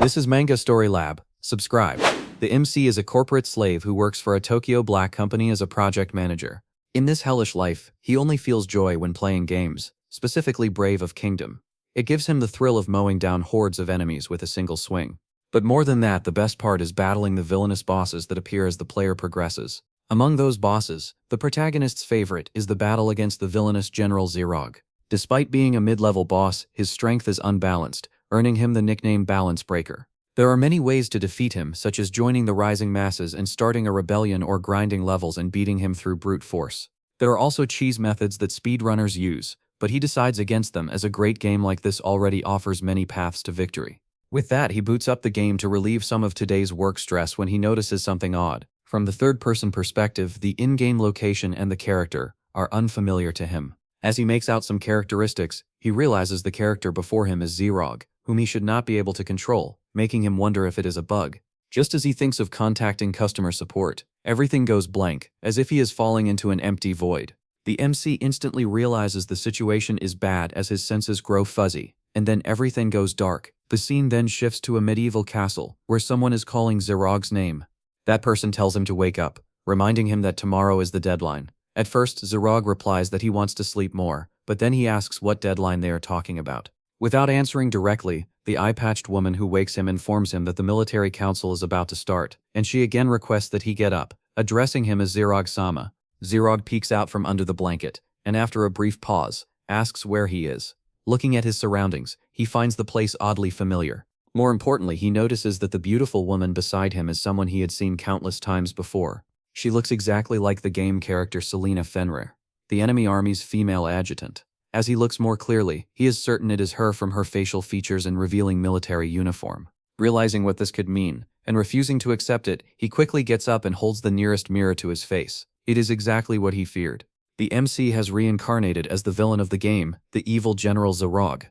This is Manga Story Lab. Subscribe. The MC is a corporate slave who works for a Tokyo black company as a project manager. In this hellish life, he only feels joy when playing games, specifically Brave of Kingdom. It gives him the thrill of mowing down hordes of enemies with a single swing. But more than that, the best part is battling the villainous bosses that appear as the player progresses. Among those bosses, the protagonist's favorite is the battle against the villainous General Zerog. Despite being a mid-level boss, his strength is unbalanced, earning him the nickname Balance Breaker. There are many ways to defeat him, such as joining the rising masses and starting a rebellion or grinding levels and beating him through brute force. There are also cheese methods that speedrunners use, but he decides against them as a great game like this already offers many paths to victory. With that, he boots up the game to relieve some of today's work stress when he notices something odd. From the third-person perspective, the in-game location and the character are unfamiliar to him. As he makes out some characteristics, he realizes the character before him is Zerog, whom he should not be able to control, making him wonder if it is a bug. Just as he thinks of contacting customer support, everything goes blank, as if he is falling into an empty void. The MC instantly realizes the situation is bad as his senses grow fuzzy, and then everything goes dark. The scene then shifts to a medieval castle, where someone is calling Zerog's name. That person tells him to wake up, reminding him that tomorrow is the deadline. At first, Zerog replies that he wants to sleep more, but then he asks what deadline they are talking about. Without answering directly, the eye-patched woman who wakes him informs him that the military council is about to start, and she again requests that he get up, addressing him as Zerog-sama. Zerog peeks out from under the blanket, and after a brief pause, asks where he is. Looking at his surroundings, he finds the place oddly familiar. More importantly, he notices that the beautiful woman beside him is someone he had seen countless times before. She looks exactly like the game character Selena Fenrir, the enemy army's female adjutant. As he looks more clearly, he is certain it is her from her facial features and revealing military uniform. Realizing what this could mean, and refusing to accept it, he quickly gets up and holds the nearest mirror to his face. It is exactly what he feared. The MC has reincarnated as the villain of the game, the evil General Zerog.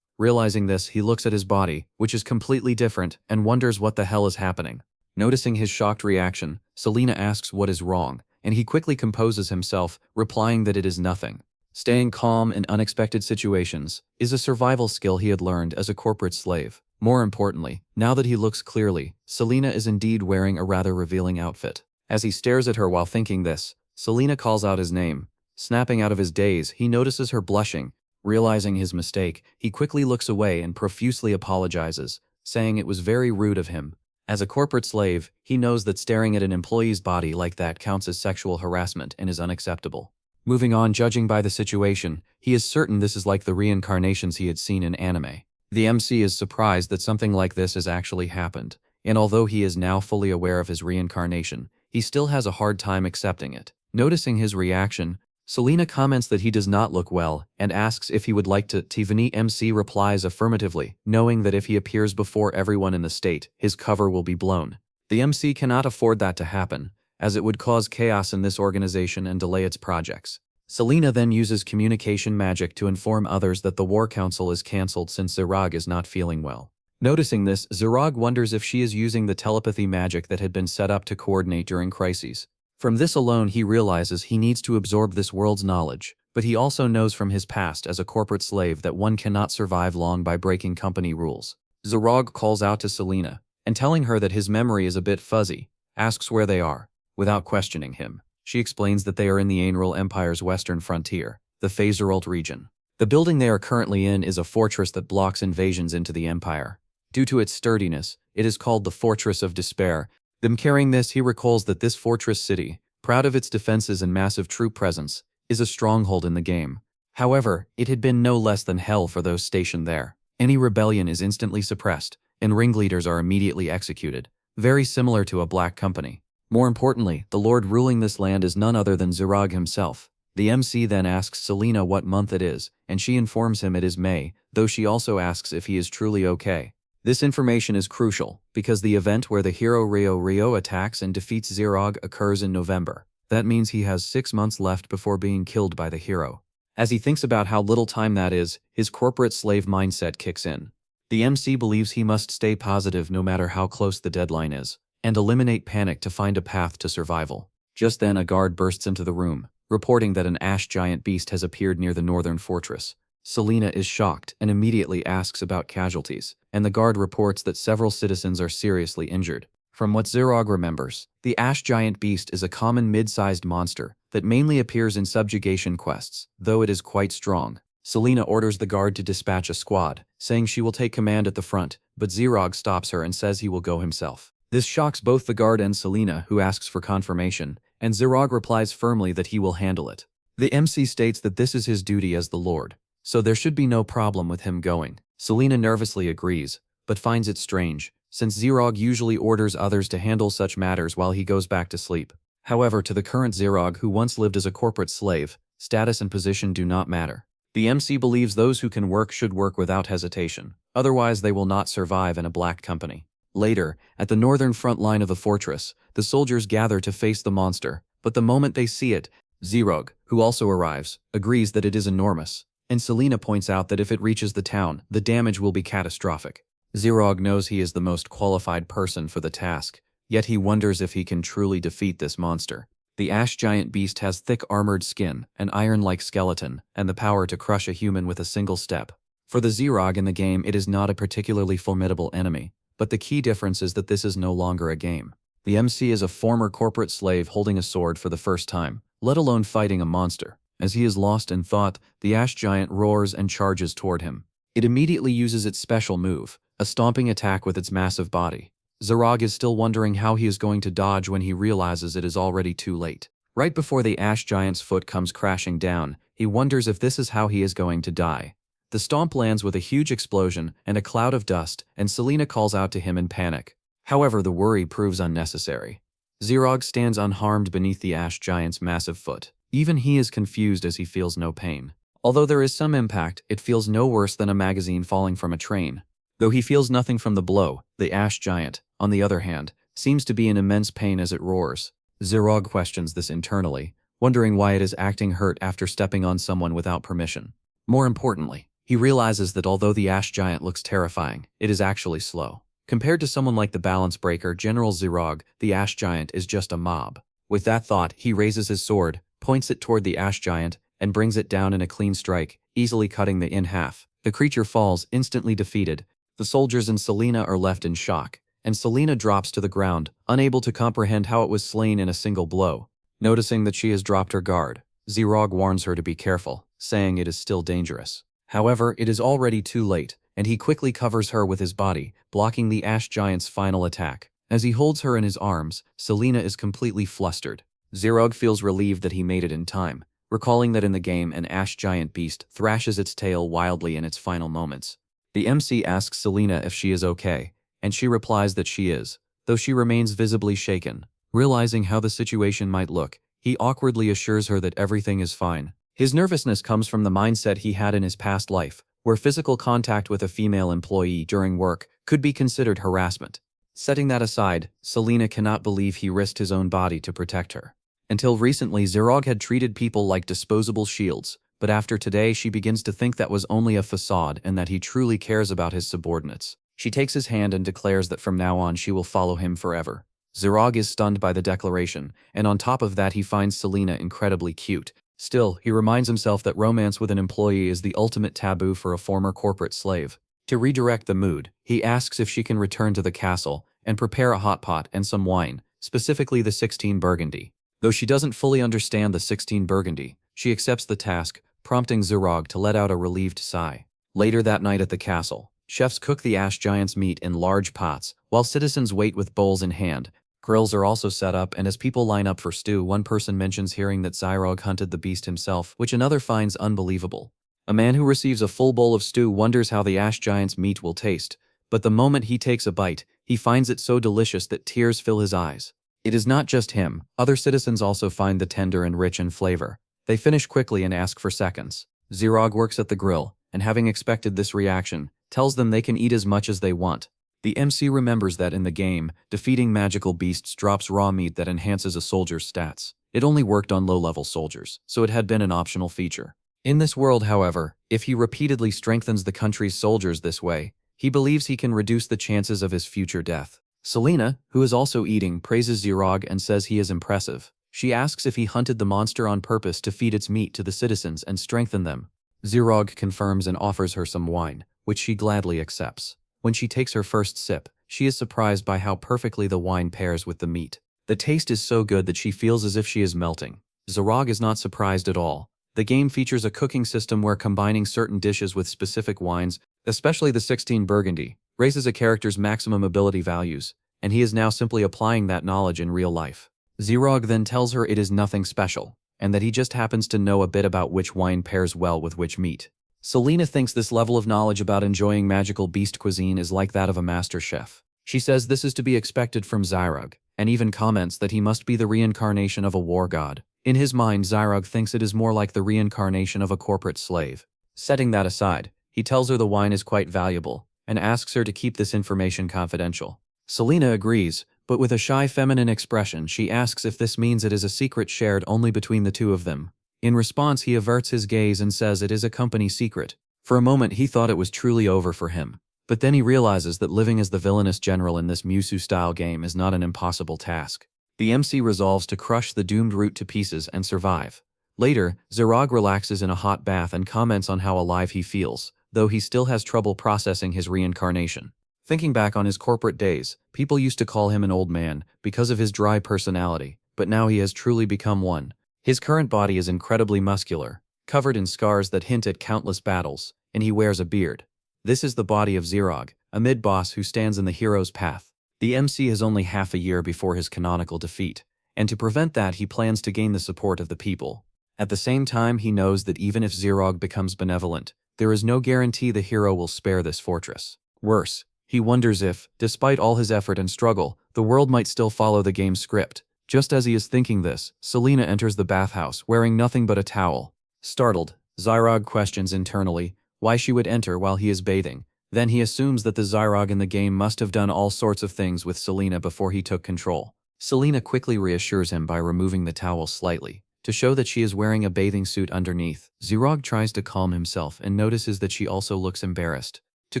Realizing this, he looks at his body, which is completely different, and wonders what the hell is happening. Noticing his shocked reaction, Selena asks what is wrong, and he quickly composes himself, replying that it is nothing. Staying calm in unexpected situations is a survival skill he had learned as a corporate slave. More importantly, now that he looks clearly, Selena is indeed wearing a rather revealing outfit. As he stares at her while thinking this, Selena calls out his name. Snapping out of his daze, he notices her blushing. Realizing his mistake, he quickly looks away and profusely apologizes, saying it was very rude of him. As a corporate slave, he knows that staring at an employee's body like that counts as sexual harassment and is unacceptable. Moving on, judging by the situation, he is certain this is like the reincarnations he had seen in anime. The MC is surprised that something like this has actually happened, and although he is now fully aware of his reincarnation, he still has a hard time accepting it. Noticing his reaction, Selena comments that he does not look well and asks if he would like to. Tiffany MC replies affirmatively, knowing that if he appears before everyone in the state, his cover will be blown. The MC cannot afford that to happen, as it would cause chaos in this organization and delay its projects. Selena then uses communication magic to inform others that the War Council is cancelled since Zerog is not feeling well. Noticing this, Zerog wonders if she is using the telepathy magic that had been set up to coordinate during crises. From this alone, he realizes he needs to absorb this world's knowledge, but he also knows from his past as a corporate slave that one cannot survive long by breaking company rules. Zerog calls out to Selena, and telling her that his memory is a bit fuzzy, asks where they are. Without questioning him, she explains that they are in the Ainril Empire's western frontier, the Phaserult region. The building they are currently in is a fortress that blocks invasions into the Empire. Due to its sturdiness, it is called the Fortress of Despair. Them carrying this, he recalls that this fortress city, proud of its defenses and massive troop presence, is a stronghold in the game. However, it had been no less than hell for those stationed there. Any rebellion is instantly suppressed, and ringleaders are immediately executed, very similar to a black company. More importantly, the lord ruling this land is none other than Zerog himself. The MC then asks Selena what month it is, and she informs him it is May, though she also asks if he is truly okay. This information is crucial, because the event where the hero Rio attacks and defeats Zerog occurs in November. That means he has 6 months left before being killed by the hero. As he thinks about how little time that is, his corporate slave mindset kicks in. The MC believes he must stay positive no matter how close the deadline is, and eliminate panic to find a path to survival. Just then a guard bursts into the room, reporting that an ash giant beast has appeared near the northern fortress. Selena is shocked and immediately asks about casualties, and the guard reports that several citizens are seriously injured. From what Zirog remembers, the ash giant beast is a common mid-sized monster that mainly appears in subjugation quests, though it is quite strong. Selena orders the guard to dispatch a squad, saying she will take command at the front, but Zirog stops her and says he will go himself. This shocks both the guard and Selena, who asks for confirmation, and Zirog replies firmly that he will handle it. The MC states that this is his duty as the Lord, so there should be no problem with him going. Selena nervously agrees, but finds it strange, since Zirog usually orders others to handle such matters while he goes back to sleep. However, to the current Zirog who once lived as a corporate slave, status and position do not matter. The MC believes those who can work should work without hesitation, otherwise they will not survive in a black company. Later, at the northern front line of the fortress, the soldiers gather to face the monster, but the moment they see it, Zirog, who also arrives, agrees that it is enormous, and Selena points out that if it reaches the town, the damage will be catastrophic. Zirog knows he is the most qualified person for the task, yet he wonders if he can truly defeat this monster. The ash giant beast has thick armored skin, an iron-like skeleton, and the power to crush a human with a single step. For the Zirog in the game, it is not a particularly formidable enemy, but the key difference is that this is no longer a game. The MC is a former corporate slave holding a sword for the first time, let alone fighting a monster. As he is lost in thought, the ash giant roars and charges toward him. It immediately uses its special move, a stomping attack with its massive body. Zirog is still wondering how he is going to dodge when he realizes it is already too late. Right before the ash giant's foot comes crashing down, he wonders if this is how he is going to die. The stomp lands with a huge explosion and a cloud of dust, and Selena calls out to him in panic. However, the worry proves unnecessary. Zirog stands unharmed beneath the ash giant's massive foot. Even he is confused as he feels no pain. Although there is some impact, it feels no worse than a magazine falling from a train. Though he feels nothing from the blow, the ash giant, on the other hand, seems to be in immense pain as it roars. Zirog questions this internally, wondering why it is acting hurt after stepping on someone without permission. More importantly, he realizes that although the ash giant looks terrifying, it is actually slow. Compared to someone like the balance breaker General Zirog, the ash giant is just a mob. With that thought, he raises his sword, points it toward the ash giant, and brings it down in a clean strike, easily cutting it in half. The creature falls, instantly defeated. The soldiers and Selena are left in shock, and Selena drops to the ground, unable to comprehend how it was slain in a single blow. Noticing that she has dropped her guard, Zirog warns her to be careful, saying it is still dangerous. However, it is already too late, and he quickly covers her with his body, blocking the ash giant's final attack. As he holds her in his arms, Selena is completely flustered. Zirog feels relieved that he made it in time, recalling that in the game an ash giant beast thrashes its tail wildly in its final moments. The MC asks Selena if she is okay, and she replies that she is, though she remains visibly shaken. Realizing how the situation might look, he awkwardly assures her that everything is fine. His nervousness comes from the mindset he had in his past life, where physical contact with a female employee during work could be considered harassment. Setting that aside, Selena cannot believe he risked his own body to protect her. Until recently, Zirog had treated people like disposable shields, but after today she begins to think that was only a facade and that he truly cares about his subordinates. She takes his hand and declares that from now on she will follow him forever. Zirog is stunned by the declaration, and on top of that he finds Selena incredibly cute. Still, he reminds himself that romance with an employee is the ultimate taboo for a former corporate slave. To redirect the mood, he asks if she can return to the castle and prepare a hot pot and some wine, specifically the 16 Burgundy. Though she doesn't fully understand the 16 Burgundy, she accepts the task, prompting Zirog to let out a relieved sigh. Later that night at the castle, chefs cook the ash giant's meat in large pots, while citizens wait with bowls in hand. Grills are also set up, and as people line up for stew, one person mentions hearing that Zirog hunted the beast himself, which another finds unbelievable. A man who receives a full bowl of stew wonders how the ash giant's meat will taste, but the moment he takes a bite, he finds it so delicious that tears fill his eyes. It is not just him, other citizens also find the tender and rich in flavor. They finish quickly and ask for seconds. Zirog works at the grill, and having expected this reaction, tells them they can eat as much as they want. The MC remembers that in the game, defeating magical beasts drops raw meat that enhances a soldier's stats. It only worked on low-level soldiers, so it had been an optional feature. In this world, however, if he repeatedly strengthens the country's soldiers this way, he believes he can reduce the chances of his future death. Selena, who is also eating, praises Zirog and says he is impressive. She asks if he hunted the monster on purpose to feed its meat to the citizens and strengthen them. Zirog confirms and offers her some wine, which she gladly accepts. When she takes her first sip, she is surprised by how perfectly the wine pairs with the meat. The taste is so good that she feels as if she is melting. Zirog is not surprised at all. The game features a cooking system where combining certain dishes with specific wines, especially the 16 Burgundy, raises a character's maximum ability values, and he is now simply applying that knowledge in real life. Zirog then tells her it is nothing special, and that he just happens to know a bit about which wine pairs well with which meat. Selena thinks this level of knowledge about enjoying magical beast cuisine is like that of a master chef. She says this is to be expected from Zirog, and even comments that he must be the reincarnation of a war god. In his mind, Zirog thinks it is more like the reincarnation of a corporate slave. Setting that aside, he tells her the wine is quite valuable, and asks her to keep this information confidential. Selena agrees, but with a shy feminine expression, she asks if this means it is a secret shared only between the two of them. In response, he averts his gaze and says it is a company secret. For a moment, he thought it was truly over for him. But then he realizes that living as the villainous general in this Musu-style game is not an impossible task. The MC resolves to crush the doomed root to pieces and survive. Later, Zirog relaxes in a hot bath and comments on how alive he feels, though he still has trouble processing his reincarnation. Thinking back on his corporate days, people used to call him an old man because of his dry personality, but now he has truly become one. His current body is incredibly muscular, covered in scars that hint at countless battles, and he wears a beard. This is the body of Zirog, a mid-boss who stands in the hero's path. The MC has only half a year before his canonical defeat, and to prevent that he plans to gain the support of the people. At the same time, he knows that even if Zirog becomes benevolent, there is no guarantee the hero will spare this fortress. Worse, he wonders if, despite all his effort and struggle, the world might still follow the game's script. Just as he is thinking this, Selena enters the bathhouse wearing nothing but a towel. Startled, Zirog questions internally why she would enter while he is bathing. Then he assumes that the Zirog in the game must have done all sorts of things with Selena before he took control. Selena quickly reassures him by removing the towel slightly, to show that she is wearing a bathing suit underneath. Zirog tries to calm himself and notices that she also looks embarrassed. To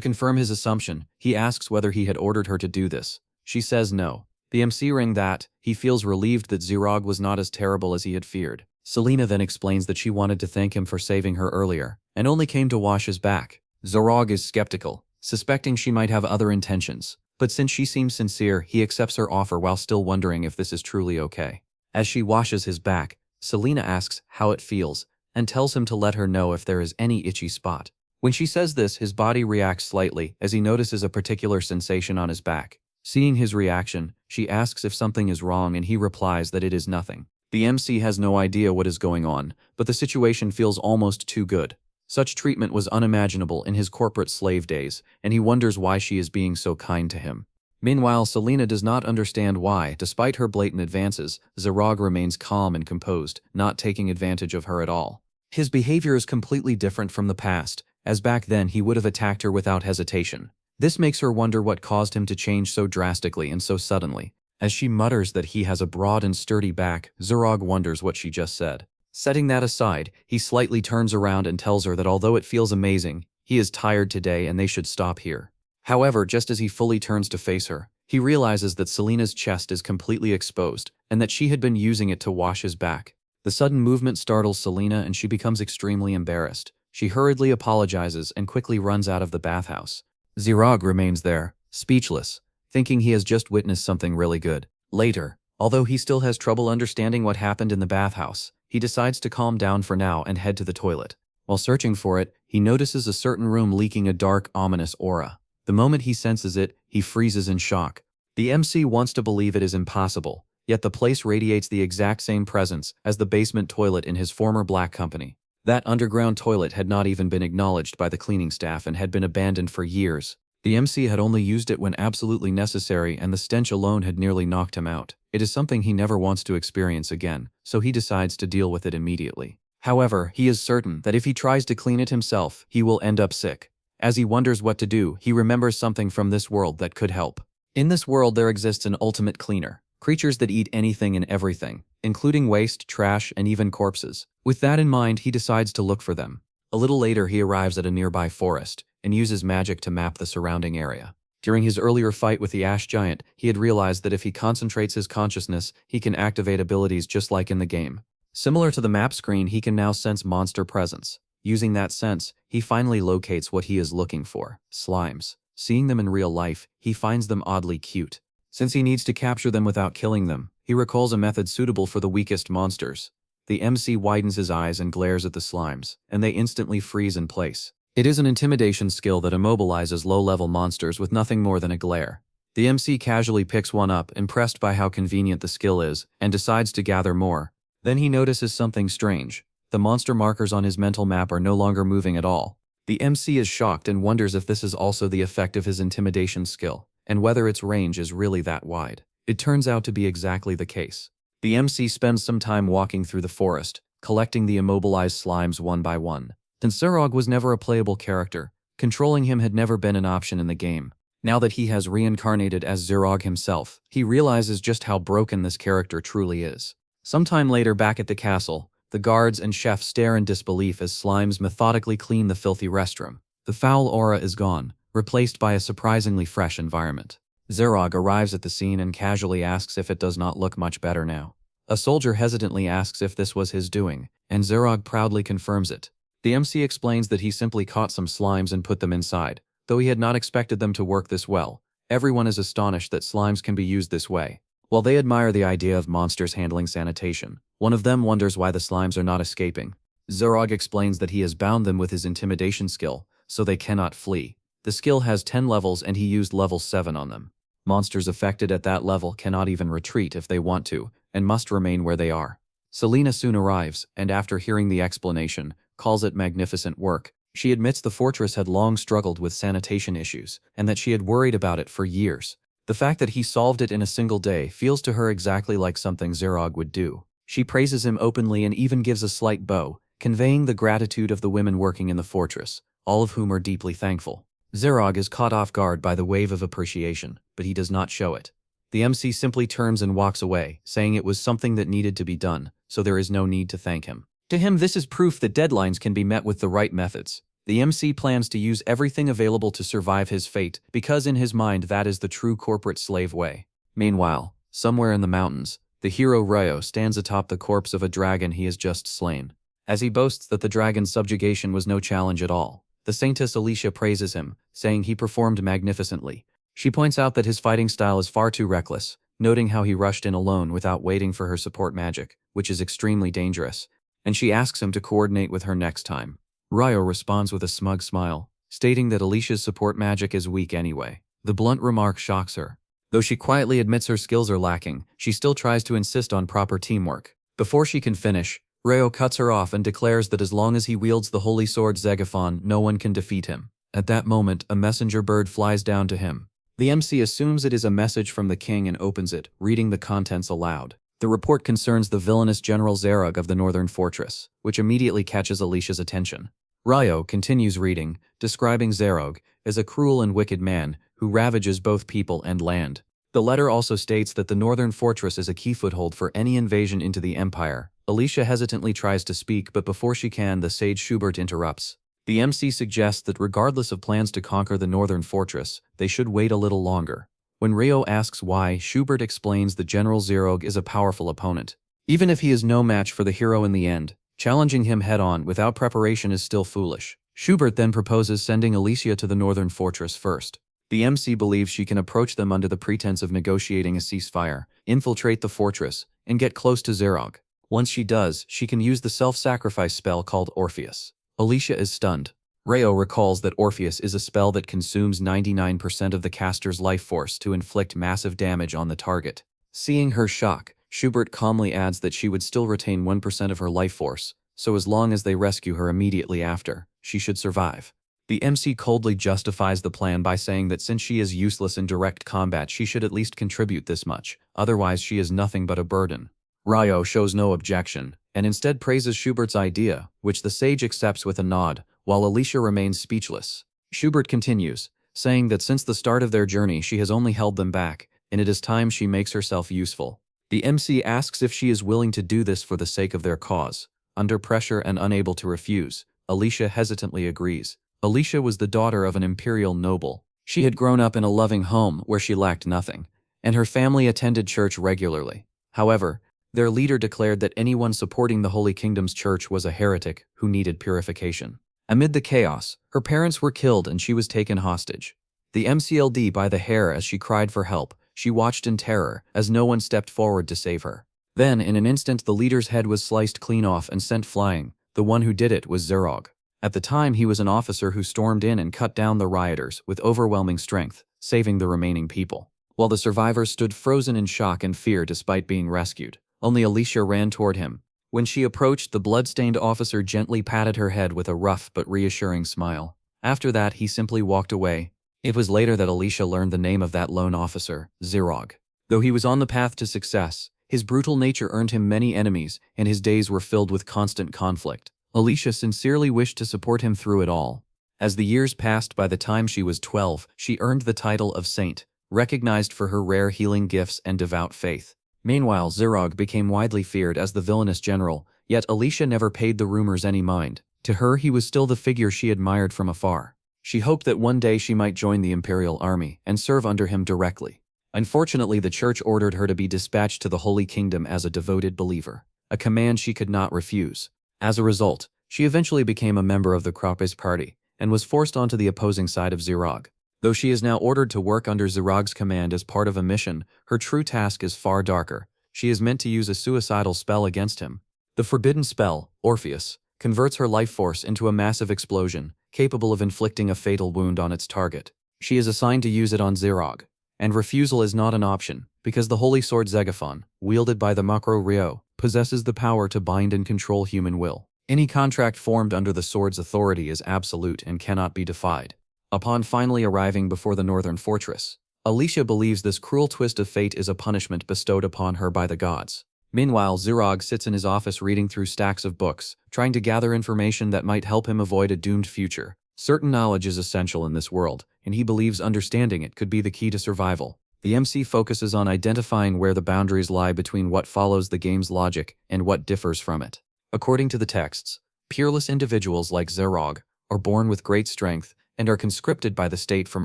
confirm his assumption, he asks whether he had ordered her to do this. She says no. The MC rings that he feels relieved that Zirog was not as terrible as he had feared. Selena then explains that she wanted to thank him for saving her earlier, and only came to wash his back. Zirog is skeptical, suspecting she might have other intentions, but since she seems sincere, he accepts her offer while still wondering if this is truly okay. As she washes his back, Selena asks how it feels, and tells him to let her know if there is any itchy spot. When she says this, his body reacts slightly as he notices a particular sensation on his back. Seeing his reaction, she asks if something is wrong and he replies that it is nothing. The MC has no idea what is going on, but the situation feels almost too good. Such treatment was unimaginable in his corporate slave days, and he wonders why she is being so kind to him. Meanwhile, Selena does not understand why, despite her blatant advances, Zirog remains calm and composed, not taking advantage of her at all. His behavior is completely different from the past, as back then he would have attacked her without hesitation. This makes her wonder what caused him to change so drastically and so suddenly. As she mutters that he has a broad and sturdy back, Zirog wonders what she just said. Setting that aside, he slightly turns around and tells her that although it feels amazing, he is tired today and they should stop here. However, just as he fully turns to face her, he realizes that Selena's chest is completely exposed and that she had been using it to wash his back. The sudden movement startles Selena and she becomes extremely embarrassed. She hurriedly apologizes and quickly runs out of the bathhouse. Zirog remains there, speechless, thinking he has just witnessed something really good. Later, although he still has trouble understanding what happened in the bathhouse, he decides to calm down for now and head to the toilet. While searching for it, he notices a certain room leaking a dark, ominous aura. The moment he senses it, he freezes in shock. The MC wants to believe it is impossible, yet the place radiates the exact same presence as the basement toilet in his former black company. That underground toilet had not even been acknowledged by the cleaning staff and had been abandoned for years. The MC had only used it when absolutely necessary, and the stench alone had nearly knocked him out. It is something he never wants to experience again, so he decides to deal with it immediately. However, he is certain that if he tries to clean it himself, he will end up sick. As he wonders what to do, he remembers something from this world that could help. In this world there exists an ultimate cleaner, creatures that eat anything and everything, including waste, trash, and even corpses. With that in mind, he decides to look for them. A little later, he arrives at a nearby forest and uses magic to map the surrounding area. During his earlier fight with the Ash Giant, he had realized that if he concentrates his consciousness, he can activate abilities just like in the game. Similar to the map screen, he can now sense monster presence. Using that sense, he finally locates what he is looking for: slimes. Seeing them in real life, he finds them oddly cute. Since he needs to capture them without killing them, he recalls a method suitable for the weakest monsters. The MC widens his eyes and glares at the slimes, and they instantly freeze in place. It is an intimidation skill that immobilizes low-level monsters with nothing more than a glare. The MC casually picks one up, impressed by how convenient the skill is, and decides to gather more. Then he notices something strange. The monster markers on his mental map are no longer moving at all. The MC is shocked and wonders if this is also the effect of his intimidation skill, and whether its range is really that wide. It turns out to be exactly the case. The MC spends some time walking through the forest, collecting the immobilized slimes one by one. Since Zerog was never a playable character, controlling him had never been an option in the game. Now that he has reincarnated as Zerog himself, he realizes just how broken this character truly is. Sometime later, back at the castle, the guards and chef stare in disbelief as slimes methodically clean the filthy restroom. The foul aura is gone, replaced by a surprisingly fresh environment. Zerog arrives at the scene and casually asks if it does not look much better now. A soldier hesitantly asks if this was his doing, and Zerog proudly confirms it. The MC explains that he simply caught some slimes and put them inside, though he had not expected them to work this well. Everyone is astonished that slimes can be used this way. While they admire the idea of monsters handling sanitation, one of them wonders why the slimes are not escaping. Zerog explains that he has bound them with his intimidation skill, so they cannot flee. The skill has 10 levels and he used level 7 on them. Monsters affected at that level cannot even retreat if they want to, and must remain where they are. Selena soon arrives, and after hearing the explanation, calls it magnificent work. She admits the fortress had long struggled with sanitation issues, and that she had worried about it for years. The fact that he solved it in a single day feels to her exactly like something Zerog would do. She praises him openly and even gives a slight bow, conveying the gratitude of the women working in the fortress, all of whom are deeply thankful. Zerog is caught off guard by the wave of appreciation, but he does not show it. The MC simply turns and walks away, saying it was something that needed to be done, so there is no need to thank him. To him, this is proof that deadlines can be met with the right methods. The MC plans to use everything available to survive his fate, because in his mind that is the true corporate slave way. Meanwhile, somewhere in the mountains, the hero Ryo stands atop the corpse of a dragon he has just slain. As he boasts that the dragon's subjugation was no challenge at all, the Saintess Alicia praises him, saying he performed magnificently. She points out that his fighting style is far too reckless, noting how he rushed in alone without waiting for her support magic, which is extremely dangerous, and she asks him to coordinate with her next time. Ryo responds with a smug smile, stating that Alicia's support magic is weak anyway. The blunt remark shocks her. Though she quietly admits her skills are lacking, she still tries to insist on proper teamwork. Before she can finish, Ryo cuts her off and declares that as long as he wields the holy sword Zegaphon, no one can defeat him. At that moment, a messenger bird flies down to him. The MC assumes it is a message from the king and opens it, reading the contents aloud. The report concerns the villainous General Zerog of the Northern Fortress, which immediately catches Alicia's attention. Ryo continues reading, describing Zerog as a cruel and wicked man who ravages both people and land. The letter also states that the Northern Fortress is a key foothold for any invasion into the Empire. Alicia hesitantly tries to speak, but before she can, the sage Schubert interrupts. The MC suggests that regardless of plans to conquer the Northern Fortress, they should wait a little longer. When Ryo asks why, Schubert explains that General Zerog is a powerful opponent. Even if he is no match for the hero in the end, challenging him head-on without preparation is still foolish. Schubert then proposes sending Alicia to the Northern Fortress first. The MC believes she can approach them under the pretense of negotiating a ceasefire, infiltrate the fortress, and get close to Zerog. Once she does, she can use the self-sacrifice spell called Orpheus. Alicia is stunned. Ryo recalls that Orpheus is a spell that consumes 99% of the caster's life force to inflict massive damage on the target. Seeing her shock, Schubert calmly adds that she would still retain 1% of her life force, so as long as they rescue her immediately after, she should survive. The MC coldly justifies the plan by saying that since she is useless in direct combat, she should at least contribute this much, otherwise she is nothing but a burden. Ryo shows no objection, and instead praises Schubert's idea, which the sage accepts with a nod, while Alicia remains speechless. Schubert continues, saying that since the start of their journey she has only held them back, and it is time she makes herself useful. The MC asks if she is willing to do this for the sake of their cause. Under pressure and unable to refuse, Alicia hesitantly agrees. Alicia was the daughter of an imperial noble. She had grown up in a loving home where she lacked nothing, and her family attended church regularly. However, Their leader declared that anyone supporting the Holy Kingdom's church was a heretic who needed purification. Amid the chaos, her parents were killed and she was taken hostage. The MCLD by the hair as she cried for help. She watched in terror as no one stepped forward to save her. Then, in an instant, the leader's head was sliced clean off and sent flying. The one who did it was Zerog. At the time, he was an officer who stormed in and cut down the rioters with overwhelming strength, saving the remaining people. While the survivors stood frozen in shock and fear despite being rescued, only Alicia ran toward him. When she approached, the blood-stained officer gently patted her head with a rough but reassuring smile. After that, he simply walked away. It was later that Alicia learned the name of that lone officer, Zerog. Though he was on the path to success, his brutal nature earned him many enemies, and his days were filled with constant conflict. Alicia sincerely wished to support him through it all. As the years passed, by the time she was 12, she earned the title of Saint, recognized for her rare healing gifts and devout faith. Meanwhile, Zerog became widely feared as the villainous general, yet Alicia never paid the rumors any mind. To her, he was still the figure she admired from afar. She hoped that one day she might join the Imperial Army and serve under him directly. Unfortunately, the church ordered her to be dispatched to the Holy Kingdom as a devoted believer, a command she could not refuse. As a result, she eventually became a member of the Kropes party and was forced onto the opposing side of Zerog. Though she is now ordered to work under Zerog's command as part of a mission, her true task is far darker. She is meant to use a suicidal spell against him. The forbidden spell, Orpheus, converts her life force into a massive explosion, capable of inflicting a fatal wound on its target. She is assigned to use it on Zerog, and refusal is not an option, because the holy sword Zegaphon, wielded by the Makro Ryo, possesses the power to bind and control human will. Any contract formed under the sword's authority is absolute and cannot be defied. Upon finally arriving before the northern fortress, Alicia believes this cruel twist of fate is a punishment bestowed upon her by the gods. Meanwhile, Zerog sits in his office reading through stacks of books, trying to gather information that might help him avoid a doomed future. Certain knowledge is essential in this world, and he believes understanding it could be the key to survival. The MC focuses on identifying where the boundaries lie between what follows the game's logic and what differs from it. According to the texts, peerless individuals like Zerog are born with great strength and are conscripted by the state from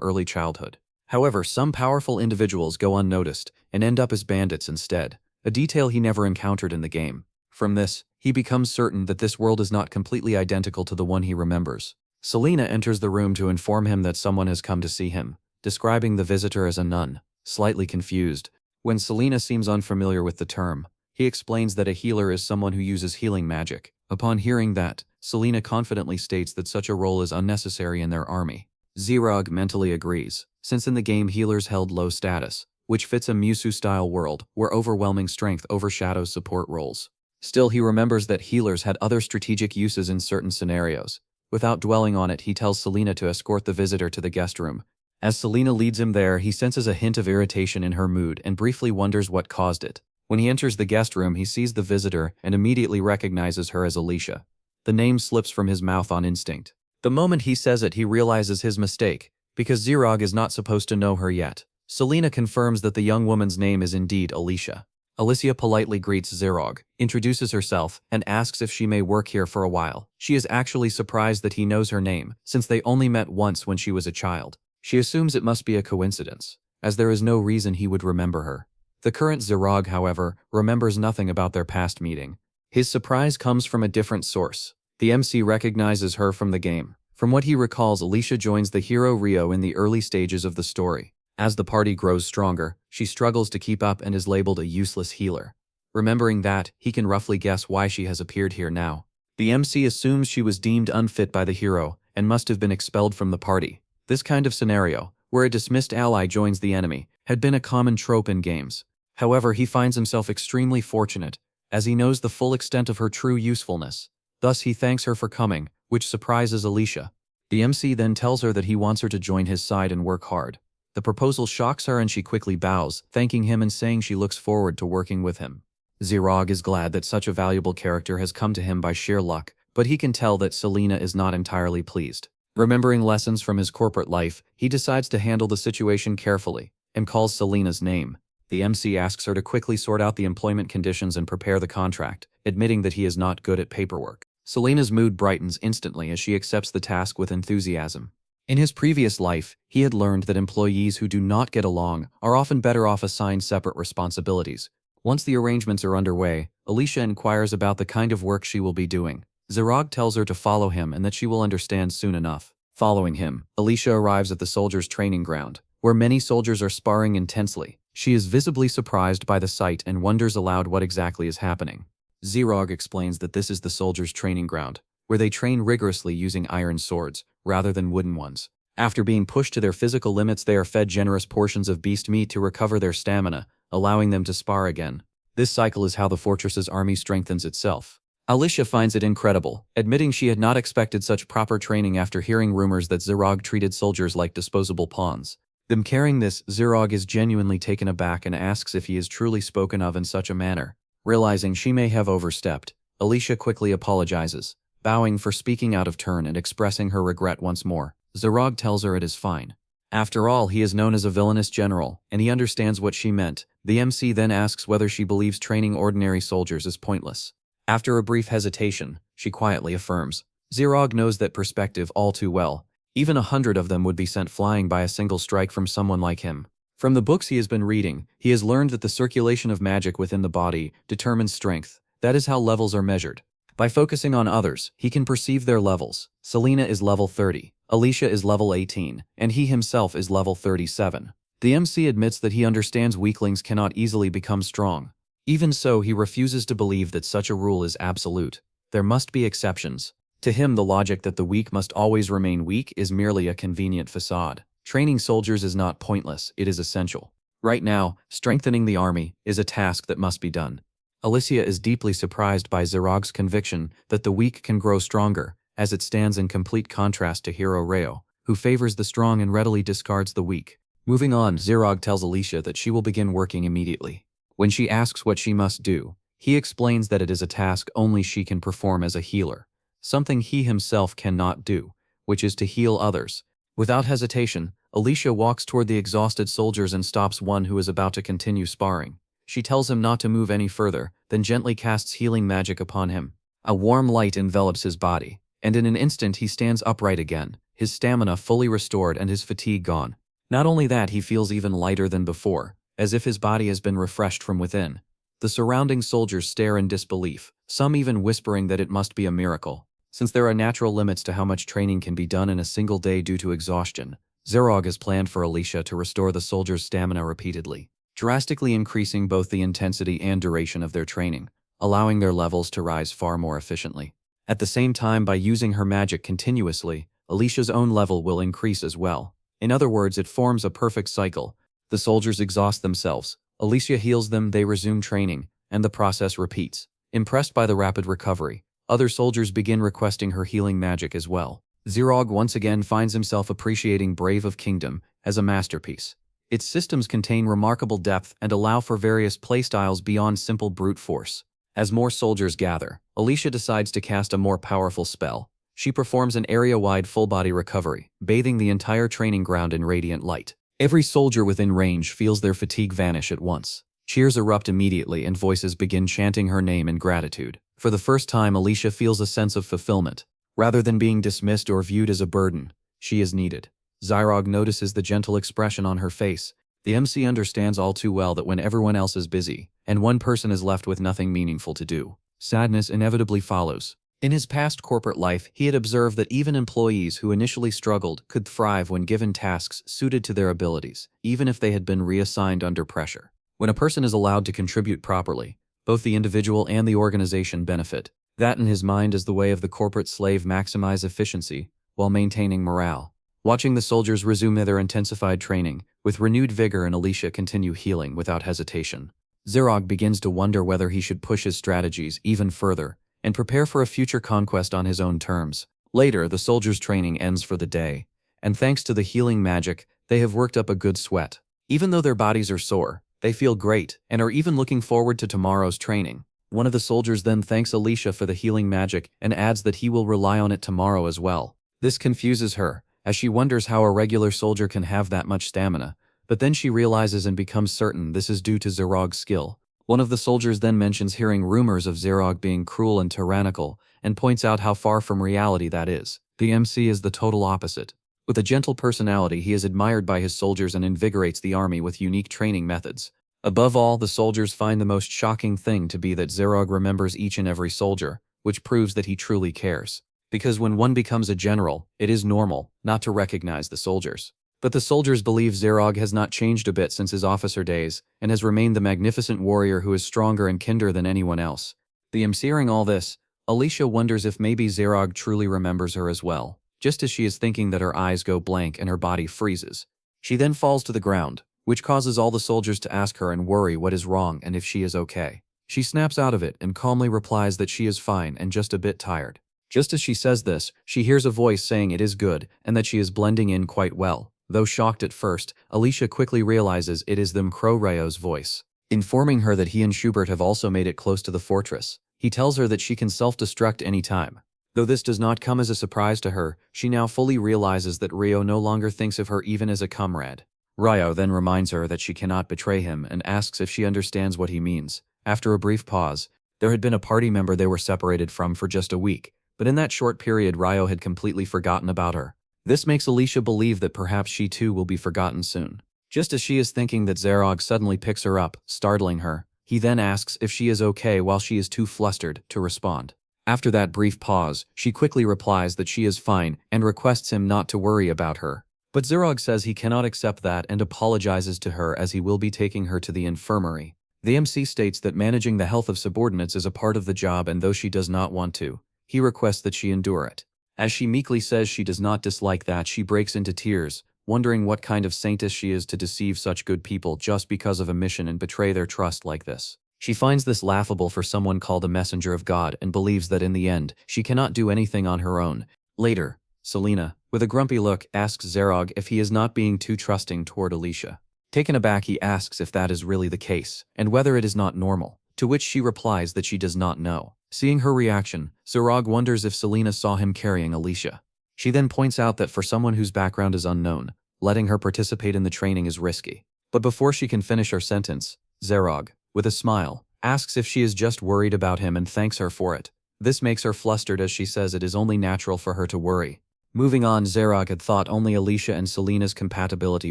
early childhood. However, some powerful individuals go unnoticed and end up as bandits instead, a detail he never encountered in the game. From this, he becomes certain that this world is not completely identical to the one he remembers. Selena enters the room to inform him that someone has come to see him, describing the visitor as a nun. Slightly confused, when Selena seems unfamiliar with the term, he explains that a healer is someone who uses healing magic. Upon hearing that, Selena confidently states that such a role is unnecessary in their army. Zerog mentally agrees, since in the game healers held low status, which fits a Musu-style world where overwhelming strength overshadows support roles. Still, he remembers that healers had other strategic uses in certain scenarios. Without dwelling on it, he tells Selena to escort the visitor to the guest room. As Selena leads him there, he senses a hint of irritation in her mood and briefly wonders what caused it. When he enters the guest room, he sees the visitor and immediately recognizes her as Alicia. The name slips from his mouth on instinct. The moment he says it, he realizes his mistake, because Zerog is not supposed to know her yet. Selena confirms that the young woman's name is indeed Alicia. Alicia politely greets Zerog, introduces herself, and asks if she may work here for a while. She is actually surprised that he knows her name, since they only met once when she was a child. She assumes it must be a coincidence, as there is no reason he would remember her. The current Zerog, however, remembers nothing about their past meeting. His surprise comes from a different source. The MC recognizes her from the game. From what he recalls, Alicia joins the hero Rio in the early stages of the story. As the party grows stronger, she struggles to keep up and is labeled a useless healer. Remembering that, he can roughly guess why she has appeared here now. The MC assumes she was deemed unfit by the hero and must have been expelled from the party. This kind of scenario, where a dismissed ally joins the enemy, had been a common trope in games. However, he finds himself extremely fortunate, as he knows the full extent of her true usefulness. Thus, he thanks her for coming, which surprises Alicia. The MC then tells her that he wants her to join his side and work hard. The proposal shocks her and she quickly bows, thanking him and saying she looks forward to working with him. Zerog is glad that such a valuable character has come to him by sheer luck, but he can tell that Selena is not entirely pleased. Remembering lessons from his corporate life, he decides to handle the situation carefully, and calls Selena's name. The MC asks her to quickly sort out the employment conditions and prepare the contract, admitting that he is not good at paperwork. Selena's mood brightens instantly as she accepts the task with enthusiasm. In his previous life, he had learned that employees who do not get along are often better off assigned separate responsibilities, Once the arrangements are underway, Alicia inquires about the kind of work she will be doing. Zerog tells her to follow him and that she will understand soon enough. Following him, Alicia arrives at the soldiers' training ground, where many soldiers are sparring intensely. She is visibly surprised by the sight and wonders aloud what exactly is happening. Zerog explains that this is the soldiers' training ground, where they train rigorously using iron swords, rather than wooden ones. After being pushed to their physical limits, they are fed generous portions of beast meat to recover their stamina, allowing them to spar again. This cycle is how the fortress's army strengthens itself. Alicia finds it incredible, admitting she had not expected such proper training after hearing rumors that Zerog treated soldiers like disposable pawns. Them carrying this, Zerog is genuinely taken aback and asks if he is truly spoken of in such a manner. Realizing she may have overstepped, Alicia quickly apologizes, bowing for speaking out of turn and expressing her regret once more. Zerog tells her it is fine. After all, he is known as a villainous general, and he understands what she meant. The MC then asks whether she believes training ordinary soldiers is pointless. After a brief hesitation, she quietly affirms. Zerog knows that perspective all too well. Even 100 of them would be sent flying by a single strike from someone like him. From the books he has been reading, he has learned that the circulation of magic within the body determines strength. That is how levels are measured. By focusing on others, he can perceive their levels. Selena is level 30. Alicia is level 18, and he himself is level 37. The MC admits that he understands weaklings cannot easily become strong. Even so, he refuses to believe that such a rule is absolute. There must be exceptions. To him, the logic that the weak must always remain weak is merely a convenient facade. Training soldiers is not pointless, it is essential. Right now, strengthening the army is a task that must be done. Alicia is deeply surprised by Zerog's conviction that the weak can grow stronger, as it stands in complete contrast to hero Reo, who favors the strong and readily discards the weak. Moving on, Zerog tells Alicia that she will begin working immediately. When she asks what she must do, he explains that it is a task only she can perform as a healer, something he himself cannot do, which is to heal others. Without hesitation, Alicia walks toward the exhausted soldiers and stops one who is about to continue sparring. She tells him not to move any further, then gently casts healing magic upon him. A warm light envelops his body, and in an instant he stands upright again, his stamina fully restored and his fatigue gone. Not only that, he feels even lighter than before, as if his body has been refreshed from within. The surrounding soldiers stare in disbelief, some even whispering that it must be a miracle. Since there are natural limits to how much training can be done in a single day due to exhaustion, Zerog has planned for Alicia to restore the soldiers' stamina repeatedly, drastically increasing both the intensity and duration of their training, allowing their levels to rise far more efficiently. At the same time, by using her magic continuously, Alicia's own level will increase as well. In other words, it forms a perfect cycle. The soldiers exhaust themselves, Alicia heals them, they resume training, and the process repeats. Impressed by the rapid recovery, other soldiers begin requesting her healing magic as well. Zerog once again finds himself appreciating Brave of Kingdom as a masterpiece. Its systems contain remarkable depth and allow for various playstyles beyond simple brute force. As more soldiers gather, Alicia decides to cast a more powerful spell. She performs an area-wide full-body recovery, bathing the entire training ground in radiant light. Every soldier within range feels their fatigue vanish at once. Cheers erupt immediately and voices begin chanting her name in gratitude. For the first time, Alicia feels a sense of fulfillment. Rather than being dismissed or viewed as a burden, she is needed. Zerog notices the gentle expression on her face. The MC understands all too well that when everyone else is busy, and one person is left with nothing meaningful to do, sadness inevitably follows. In his past corporate life, he had observed that even employees who initially struggled could thrive when given tasks suited to their abilities, even if they had been reassigned under pressure. When a person is allowed to contribute properly, both the individual and the organization benefit. That in his mind is the way of the corporate slave: maximize efficiency while maintaining morale. Watching the soldiers resume their intensified training, with renewed vigor, and Alicia continue healing without hesitation, Zerog begins to wonder whether he should push his strategies even further and prepare for a future conquest on his own terms. Later, the soldiers' training ends for the day, and thanks to the healing magic, they have worked up a good sweat. Even though their bodies are sore, they feel great and are even looking forward to tomorrow's training. One of the soldiers then thanks Alicia for the healing magic and adds that he will rely on it tomorrow as well. This confuses her, as she wonders how a regular soldier can have that much stamina, but then she realizes and becomes certain this is due to Zerog's skill. One of the soldiers then mentions hearing rumors of Zerog being cruel and tyrannical, and points out how far from reality that is. The MC is the total opposite. With a gentle personality, he is admired by his soldiers and invigorates the army with unique training methods. Above all, the soldiers find the most shocking thing to be that Zerog remembers each and every soldier, which proves that he truly cares. Because when one becomes a general, it is normal not to recognize the soldiers. But the soldiers believe Zerog has not changed a bit since his officer days, and has remained the magnificent warrior who is stronger and kinder than anyone else. Hearing all this, Alicia wonders if maybe Zerog truly remembers her as well. Just as she is thinking that, her eyes go blank and her body freezes. She then falls to the ground, which causes all the soldiers to ask her and worry what is wrong and if she is okay. She snaps out of it and calmly replies that she is fine and just a bit tired. Just as she says this, she hears a voice saying it is good and that she is blending in quite well. Though shocked at first, Alicia quickly realizes it is them Crow Ryo's voice, informing her that he and Schubert have also made it close to the fortress. He tells her that she can self-destruct any time. Though this does not come as a surprise to her, she now fully realizes that Ryo no longer thinks of her even as a comrade. Ryo then reminds her that she cannot betray him and asks if she understands what he means. After a brief pause, there had been a party member they were separated from for just a week, but in that short period Ryo had completely forgotten about her. This makes Alicia believe that perhaps she too will be forgotten soon. Just as she is thinking that, Zerog suddenly picks her up, startling her. He then asks if she is okay while she is too flustered to respond. After that brief pause, she quickly replies that she is fine and requests him not to worry about her. But Zerog says he cannot accept that and apologizes to her as he will be taking her to the infirmary. The MC states that managing the health of subordinates is a part of the job, and though she does not want to, he requests that she endure it. As she meekly says she does not dislike that, she breaks into tears, wondering what kind of saintess she is to deceive such good people just because of a mission and betray their trust like this. She finds this laughable for someone called a messenger of God and believes that in the end, she cannot do anything on her own. Later, Selena, with a grumpy look, asks Zerog if he is not being too trusting toward Alicia. Taken aback, he asks if that is really the case, and whether it is not normal, to which she replies that she does not know. Seeing her reaction, Zerog wonders if Selena saw him carrying Alicia. She then points out that for someone whose background is unknown, letting her participate in the training is risky. But before she can finish her sentence, Zerog, with a smile, asks if she is just worried about him and thanks her for it. This makes her flustered as she says it is only natural for her to worry. Moving on, Zerog had thought only Alicia and Selena's compatibility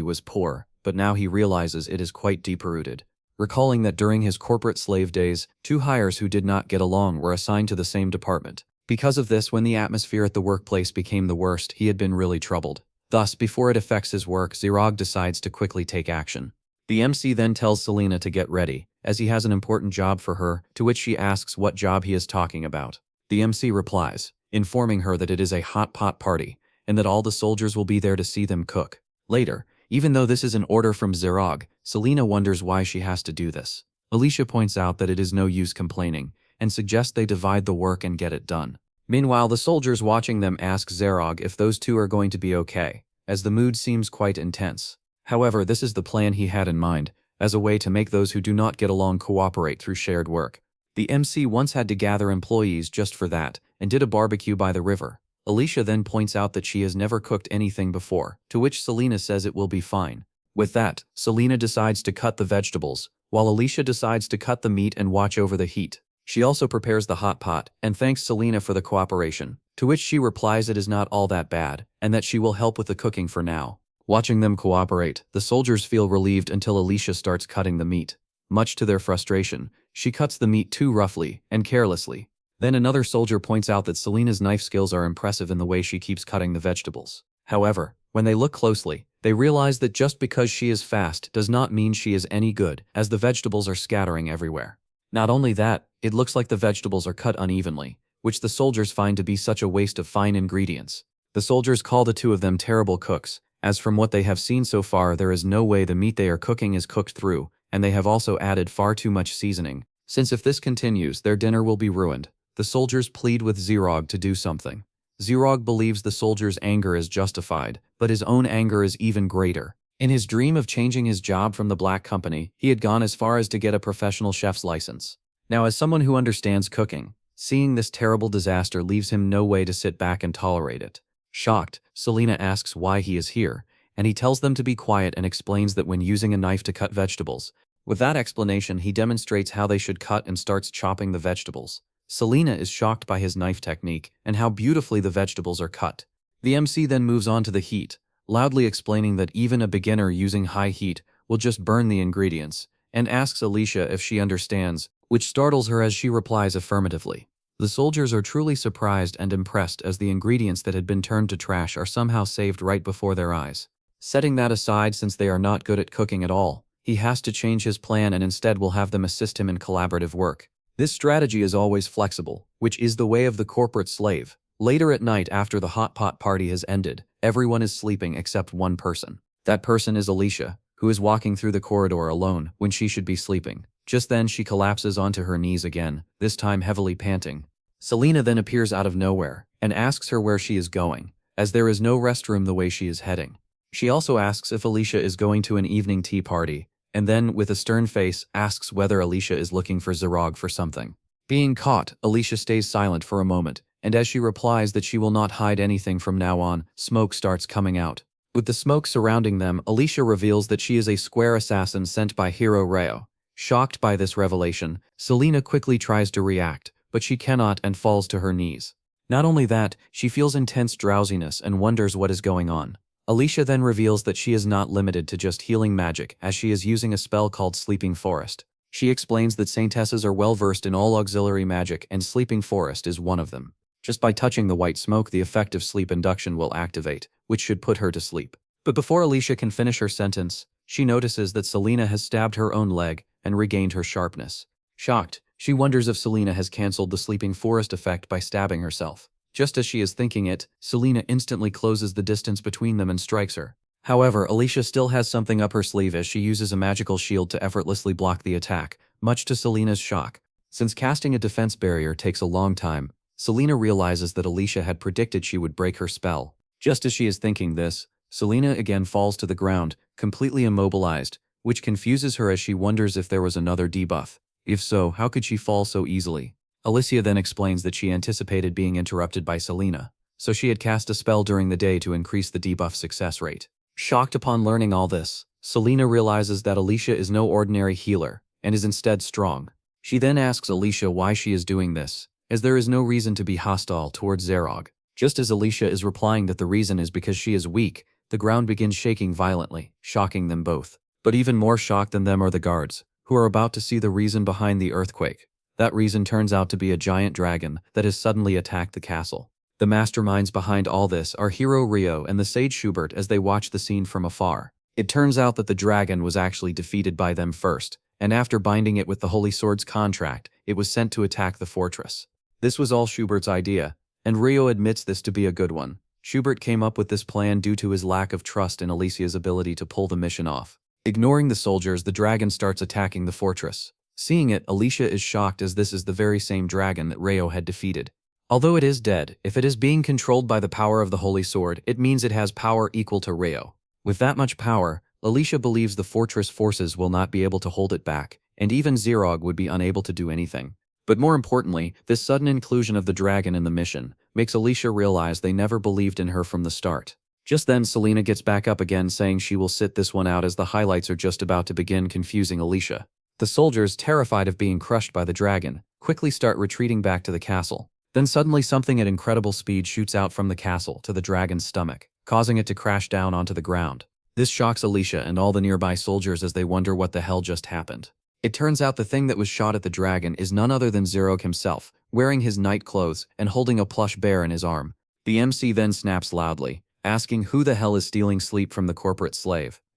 was poor, but now he realizes it is quite deep-rooted. Recalling that during his corporate slave days, 2 hires who did not get along were assigned to the same department. Because of this, when the atmosphere at the workplace became the worst, he had been really troubled. Thus, before it affects his work, Zerog decides to quickly take action. The MC then tells Selena to get ready, as he has an important job for her, to which she asks what job he is talking about. The MC replies, informing her that it is a hot pot party, and that all the soldiers will be there to see them cook. Later, even though this is an order from Zerog, Selena wonders why she has to do this. Alicia points out that it is no use complaining, and suggests they divide the work and get it done. Meanwhile, the soldiers watching them ask Zerog if those two are going to be okay, as the mood seems quite intense. However, this is the plan he had in mind, as a way to make those who do not get along cooperate through shared work. The MC once had to gather employees just for that, and did a barbecue by the river. Alicia then points out that she has never cooked anything before, to which Selena says it will be fine. With that, Selena decides to cut the vegetables, while Alicia decides to cut the meat and watch over the heat. She also prepares the hot pot, and thanks Selena for the cooperation, to which she replies it is not all that bad, and that she will help with the cooking for now. Watching them cooperate, the soldiers feel relieved until Alicia starts cutting the meat. Much to their frustration, she cuts the meat too roughly and carelessly. Then another soldier points out that Selena's knife skills are impressive in the way she keeps cutting the vegetables. However, when they look closely, they realize that just because she is fast does not mean she is any good, as the vegetables are scattering everywhere. Not only that, it looks like the vegetables are cut unevenly, which the soldiers find to be such a waste of fine ingredients. The soldiers call the 2 of them terrible cooks, as from what they have seen so far there is no way the meat they are cooking is cooked through, and they have also added far too much seasoning. Since if this continues, their dinner will be ruined. The soldiers plead with Zerog to do something. Zerog believes the soldiers' anger is justified, but his own anger is even greater. In his dream of changing his job from the Black Company, he had gone as far as to get a professional chef's license. Now, as someone who understands cooking, seeing this terrible disaster leaves him no way to sit back and tolerate it. Shocked, Selena asks why he is here, and he tells them to be quiet and explains that when using a knife to cut vegetables. With that explanation, he demonstrates how they should cut and starts chopping the vegetables. Selena is shocked by his knife technique and how beautifully the vegetables are cut. The MC then moves on to the heat, loudly explaining that even a beginner using high heat will just burn the ingredients, and asks Alicia if she understands, which startles her as she replies affirmatively. The soldiers are truly surprised and impressed as the ingredients that had been turned to trash are somehow saved right before their eyes. Setting that aside, since they are not good at cooking at all, he has to change his plan and instead will have them assist him in collaborative work. This strategy is always flexible, which is the way of the corporate slave. Later at night, after the hot pot party has ended, everyone is sleeping except one person. That person is Alicia, who is walking through the corridor alone when she should be sleeping. Just then she collapses onto her knees again, this time heavily panting. Selena then appears out of nowhere and asks her where she is going, as there is no restroom the way she is heading. She also asks if Alicia is going to an evening tea party, and then, with a stern face, asks whether Alicia is looking for Zerog for something. Being caught, Alicia stays silent for a moment, and as she replies that she will not hide anything from now on, smoke starts coming out. With the smoke surrounding them, Alicia reveals that she is a square assassin sent by Hero Reo. Shocked by this revelation, Selena quickly tries to react, but she cannot and falls to her knees. Not only that, she feels intense drowsiness and wonders what is going on. Alicia then reveals that she is not limited to just healing magic, as she is using a spell called Sleeping Forest. She explains that Saintesses are well versed in all auxiliary magic and Sleeping Forest is one of them. Just by touching the white smoke, the effect of sleep induction will activate, which should put her to sleep. But before Alicia can finish her sentence, she notices that Selena has stabbed her own leg and regained her sharpness. Shocked, she wonders if Selena has cancelled the Sleeping Forest effect by stabbing herself. Just as she is thinking it, Selena instantly closes the distance between them and strikes her. However, Alicia still has something up her sleeve as she uses a magical shield to effortlessly block the attack, much to Selena's shock. Since casting a defense barrier takes a long time, Selena realizes that Alicia had predicted she would break her spell. Just as she is thinking this, Selena again falls to the ground, completely immobilized, which confuses her as she wonders if there was another debuff. If so, how could she fall so easily? Alicia then explains that she anticipated being interrupted by Selena, so she had cast a spell during the day to increase the debuff success rate. Shocked upon learning all this, Selena realizes that Alicia is no ordinary healer, and is instead strong. She then asks Alicia why she is doing this, as there is no reason to be hostile towards Zerog. Just as Alicia is replying that the reason is because she is weak, the ground begins shaking violently, shocking them both. But even more shocked than them are the guards, who are about to see the reason behind the earthquake. That reason turns out to be a giant dragon that has suddenly attacked the castle. The masterminds behind all this are Hero Rio and the Sage Schubert as they watch the scene from afar. It turns out that the dragon was actually defeated by them first, and after binding it with the Holy Sword's contract, it was sent to attack the fortress. This was all Schubert's idea, and Rio admits this to be a good one. Schubert came up with this plan due to his lack of trust in Alicia's ability to pull the mission off. Ignoring the soldiers, the dragon starts attacking the fortress. Seeing it, Alicia is shocked as this is the very same dragon that Reo had defeated. Although it is dead, if it is being controlled by the power of the Holy Sword, it means it has power equal to Reo. With that much power, Alicia believes the fortress forces will not be able to hold it back, and even Zerog would be unable to do anything. But more importantly, this sudden inclusion of the dragon in the mission makes Alicia realize they never believed in her from the start. Just then, Selena gets back up again, saying she will sit this one out as the highlights are just about to begin, confusing Alicia. The soldiers, terrified of being crushed by the dragon, quickly start retreating back to the castle. Then suddenly something at incredible speed shoots out from the castle to the dragon's stomach, causing it to crash down onto the ground. This shocks Alicia and all the nearby soldiers as they wonder what the hell just happened. It turns out the thing that was shot at the dragon is none other than Zerog himself, wearing his night clothes and holding a plush bear in his arm. The MC then snaps loudly, asking who the hell is stealing sleep from the corporate slave.